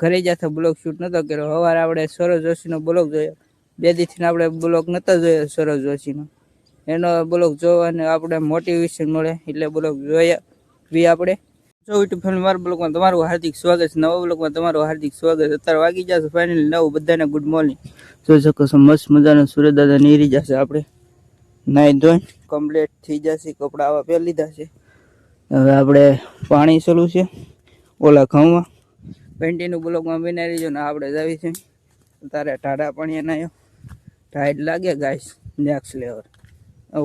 ઘરે જતા blog shoot નતો કર્યો. સવારે આપણે સૌરવ જોશીનો બ્લોગ જોયો. 2 દિવસથી આપણે બ્લોગ નતો જોયો સૌરવ જોશીનો. એનો બ્લોગ જોવાને આપણે મોટિવેશન મળે એટલે બ્લોગ જોયા આપણે. યુટ્યુબ ફેમિલી મારા બ્લોગમાં તમારું હાર્દિક સ્વાગત છે. નવા બ્લોગમાં તમારું હાર્દિક સ્વાગત. અત્યારે વાગી જશે ફાઇનલી 9. બધાને ગુડ મોર્નિંગ. જોઈ શકો છો મસ્ત મજાનો સૂર્ય દાદા નીરી જશે. આપણે નાઈ ધોઈને કમ્પ્લીટ થઈ જશે. કપડા આવા પહેરી લીધા છે. હવે આપણે પાણી ચાલુ છે ઓલા ઘઉંમાં. કન્ટિન્યુ બ્લોગમાં બનાવી રહીજો ને આપણે જાવી છે તારે ટાઢા પાણી નાયો. ટાઈટ લાગે ગાઈસ નેક્સ્ટ લેવલ.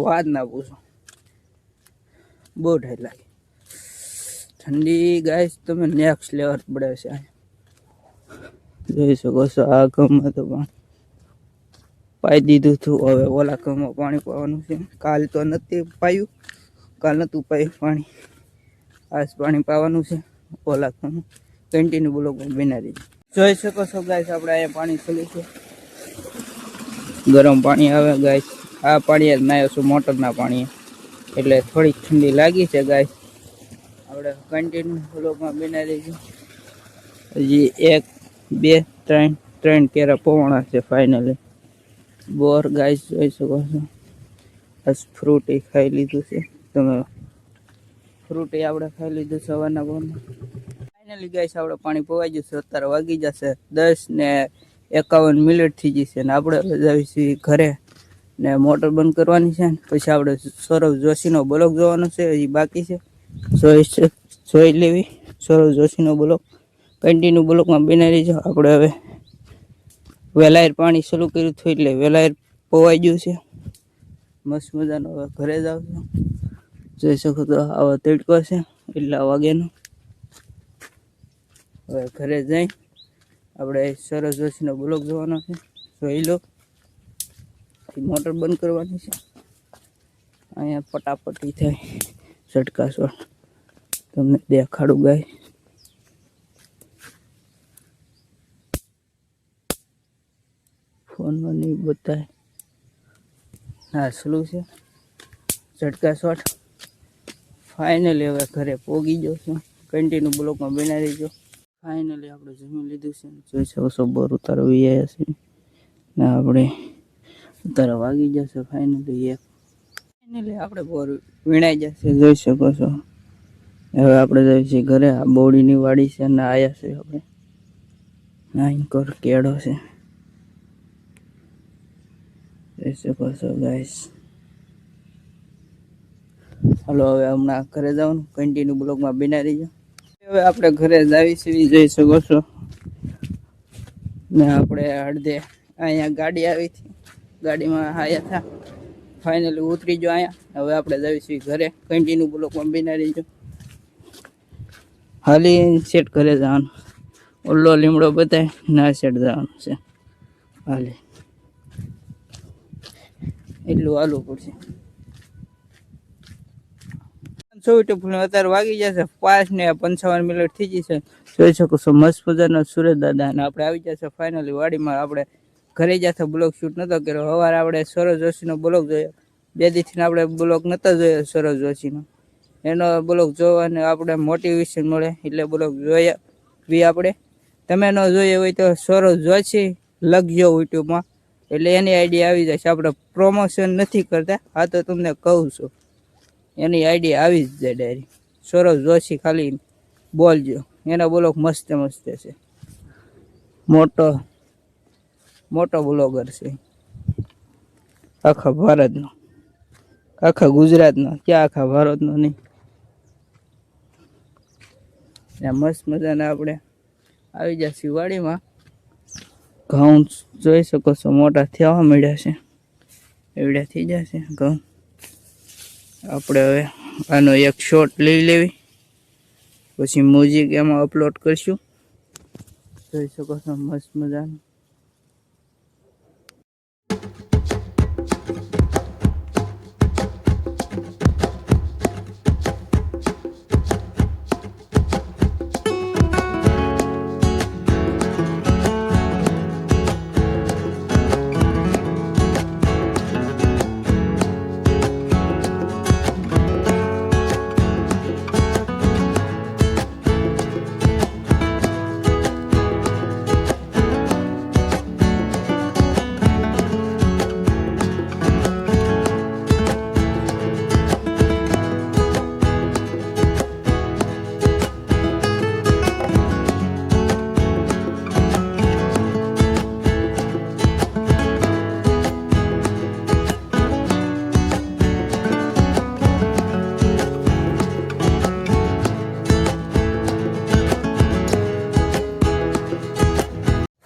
વાત ના પૂછો, બહુ ટાઈટ લાગે. ઠંડી ગાઈસ તમે નેક્સ્ટ લેવલ પડે છે. જોઈ શકો છો આ ઘઉંમાં તો પાણી પાઈ દીધું હતું. હવે ઓલા ઘઉંમાં પાણી પાવાનું છે. કાલ તો નથી પાયું, કાલ નહોતું પાયું પાણી. આજ પાણી પાવાનું છે ઓલા ઘઉંમાં. કન્ટિન્યુ બ્લોગમાં બનાવી દીધું. જોઈ શકો છો ગાઈસ આપણે અહીંયા પાણી ચાલુ છે. ગરમ પાણી આવે ગાઈસ. આ પાણી જ નાયો છું મોટરના પાણી, એટલે થોડીક ઠંડી લાગી છે ગાઈસ. આપણે કન્ટિન્યુ બ્લોગમાં બનાવી દઈશું. હજી 1 2 3 કેરા પૌણા છે ફાઇનલી. બોર ગાઈસ જોઈ શકો છો. બસ ફ્રૂટ ખાઈ લીધું છે તમે. ફ્રૂટ આપણે ખાઈ લીધું સવારના બોરમાં. ફાઇનલી ગાઈસ આપણે પાણી પવાઈ ગયું છે. અત્યારે વાગી જશે 10:51 થઈ જશે ને આપણે જઈશું ઘરે ને મોટર બંધ કરવાની છે. પછી આપણે સૌરવ જોશીનો બ્લોગ જોવાનો છે, હજી બાકી છે. જોઈ લેવી સૌરવ જોશીનો બ્લોગ. કન્ટિન્યુ બ્લોગમાં બનાવી રહીજો. આપણે હવે વેલાયર પાણી શરૂ કર્યું હતું એટલે વેલાયર પવાઈ ગયું છે મસ્ત મજાનો. હવે ઘરે જાવ છો. જોઈ શકો તો આવો તડકો છે એટલા વાગ્યાનો. હવે ઘરે જઈ આપણે સૌરવ જોશીનો બ્લોગ જોવાનો છે. જોઈ લો. મોટર બંધ કરવાની છે. અહીંયા પટાપટી થાય ઝટકા શોટ તમને દેખાડું ગાય. ફોનમાં નહીં બતાય. હા સલું છે ઝટકા શોટ. ફાઇનલી હવે ઘરે પોગી ગયો છું. કન્ટિન્યુ બ્લોકમાં બનાવી દઈજો. ફાઇનલી આપણે જમી લીધું છે. જોઈ શકો છો બોર ઉતારવી આવ્યા છે ને આપણે અત્યારે વાગી જશે ફાઇનલી 1. ફાઇનલી આપણે બોર વીણાઈ જશે. જોઈ શકો છો. હવે આપણે જઈએ છીએ ઘરે. આ બોડીની વાડી છે ને આવ્યા છે આપણે. નાઈનકોર કેળો છે જોઈ શકો છો ગાઈસ. હાલો હવે હમણાં ઘરે જવાનું. કન્ટિન્યુ બ્લોગમાં બનાવી રહીજો. હવે આપણે ઘરે જાવી છીએ જોઈ શકો છો ને આપણે અડધે અહીંયા ગાડી આવી હતી. ગાડીમાં આયા હતા. ફાઇનલી ઉતરી જો અહીંયા. હવે આપણે જાવી છીએ ઘરે. કન્ટિન્યુ બ્લોગમાં બનાવી રહીજો. હાલી સેટ ઘરે જવાનું. ઓલો લીમડો બતાય ના સેટ જવાનું છે. હાલી એટલું હાલવું પડશે. અત્યારે વાગી જશે 5:55 થઈ જશે. જોઈ શકો છો મસ્ત મજાનો સૂરજ દાદા. અને આપણે આવી જશે ફાઇનલી વાડીમાં. આપણે ઘરે જતા બ્લોગ શૂટ નતો કર્યો. સવારે આપણે સૌરવ જોશીનો બ્લોગ જોયો. 2 દિવસથી આપણે બ્લોગ નતો જોયો સૌરવ જોશીનો. એનો બ્લોગ જોવાને આપણે મોટિવેશન મળે એટલે બ્લોગ જોયા આપણે. તમે ન જોઈએ હોય તો સૌરવ જોશી લખજો યુટ્યુબમાં એટલે એની આઈડિયા આવી જશે. આપણે પ્રમોશન નથી કરતા. આ તો તમને કહું છું એની આઈડિયા આવી જ જાય ડાયરી. સૌરવ જોશી ખાલી બોલજો. એના બ્લોગ મસ્ત મસ્ત છે. મોટો બ્લોગર છે આખા ભારતનો, આખા ગુજરાતનો, ક્યાં આખા ભારતનો નહીં. મસ્ત મજાના આપણે આવી જશે વાડીમાં. ઘઉં જોઈ શકો છો મોટા થવા મળ્યા છે. એવડે થઈ જશે ઘઉં. આપણે હવે આનો એક શોટ લઈ લેવી પછી મ્યુઝિક એમાં અપલોડ કરશું. જોઈ શકો છો મસ્ત મજાનું.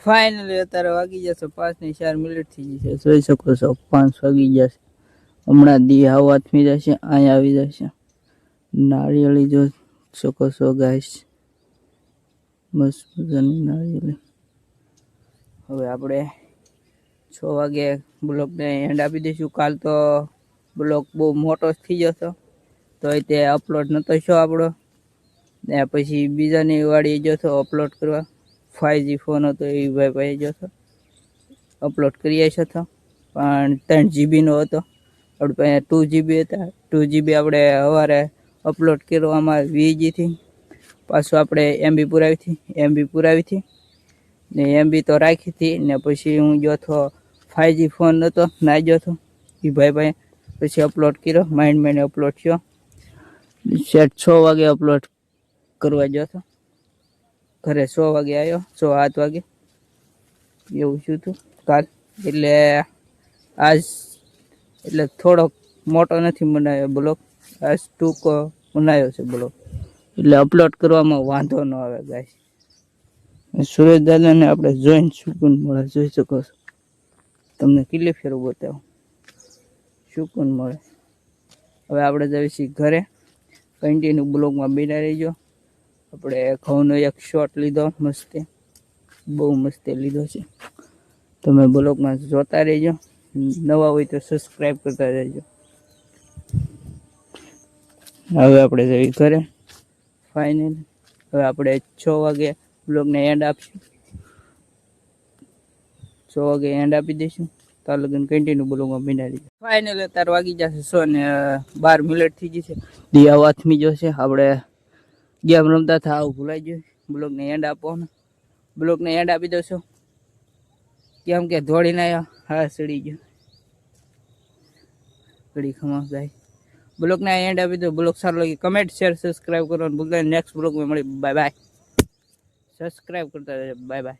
ફાઇનલી અત્યારે વાગી જશે 5 ને 4 મિનિટ થઈ જશે. જોઈ શકો છો 5 વાગી જશે. હમણાં દી હાથમી જશે. અહીંયા આવી જશે નારિયેળી જોઈ શકો છો ગાઈસ. મસ્ત મજાની નારિયેળી. હવે આપણે 6 વાગે બ્લોગને એન્ડ આપી દઈશું. કાલ તો બ્લોગ બહુ મોટો થઈ જતો તો તે અપલોડ નતો શો આપણો. ને પછી બીજાની વાડી જતો અપલોડ કરવા. 5G ફોન હતો એ ભાઈ પાસે જતો અપલોડ કરી આવ્યો હતો, પણ 3GB નો હતો. આપણે પાસે 2GB હતા. 2GB આપણે સવારે અપલોડ કરવામાં 20G થી. પાછું આપણે MB પુરાવી હતી ને MB તો રાખી હતી. ને પછી હું ગયો હતો 5G ફોન હતો ના ગયો હતો એ ભાઈ પાસે. પછી અપલોડ કર્યો. માઇન્ડ અપલોડ થયો. સેટ 6 વાગે અપલોડ કરવા ગયો હતો. ઘરે 6 વાગે આવ્યો. 6-7 વાગે એવું શું હતું કાલ. એટલે આજ એટલે થોડોક મોટો નથી બનાવ્યો બ્લોગ. આજ ટૂંકો બનાવ્યો છે બ્લોગ. એટલે અપલોડ કરવામાં વાંધો ન આવે ગાઈસ. સુરેશ દાદાને આપણે જોઈને સુકૂન મળે. જોઈ શકો છો. તમને કેટલી ફેર બતાવું સુકૂન મળે. હવે આપણે જઈએ છીએ ઘરે. કન્ટિન્યુ બ્લોગમાં બિના રહીજો. આપણે ઘઉંનો એક શોટ લીધો મસ્ત, બહુ મસ્ત લીધો છે. તમે બ્લોગમાં જોતા રહેજો. નવા હોય તો સબસ્ક્રાઈબ કરતા રહેજો. હવે આપણે જઈએ ઘરે ફાઇનલ. હવે આપણે 6 વાગે બ્લોગને એન્ડ આપશું. 6 વાગે એન્ડ આપી દઈશું. તાર લગન કન્ટિન્યુ બ્લોગમાં બિના રહીજો. ફાઇનલ અત્યારે વાગી જશે 12 મિનિટ થઈ જશે. દિયા વાથમી જશે. આપણે ગેમ રમતા હતા આવું ભૂલાઈ ગયું. બ્લોગને એન્ડ આપવાનો. બ્લોગને એન્ડ આપી દો. કેમ કે દોડીને આવ્યા. હા સડી ગયો ઘડી ખમા ગાય. બ્લોગને એન્ડ આપી દો. બ્લોગ સારો લાગે કમેન્ટ શેર સબસ્ક્રાઈબ કરવાનું ભૂલતા. નેક્સ્ટ બ્લોગમાં મળી. Bye bye. સબસ્ક્રાઈબ કરતા રહેજો. Bye bye.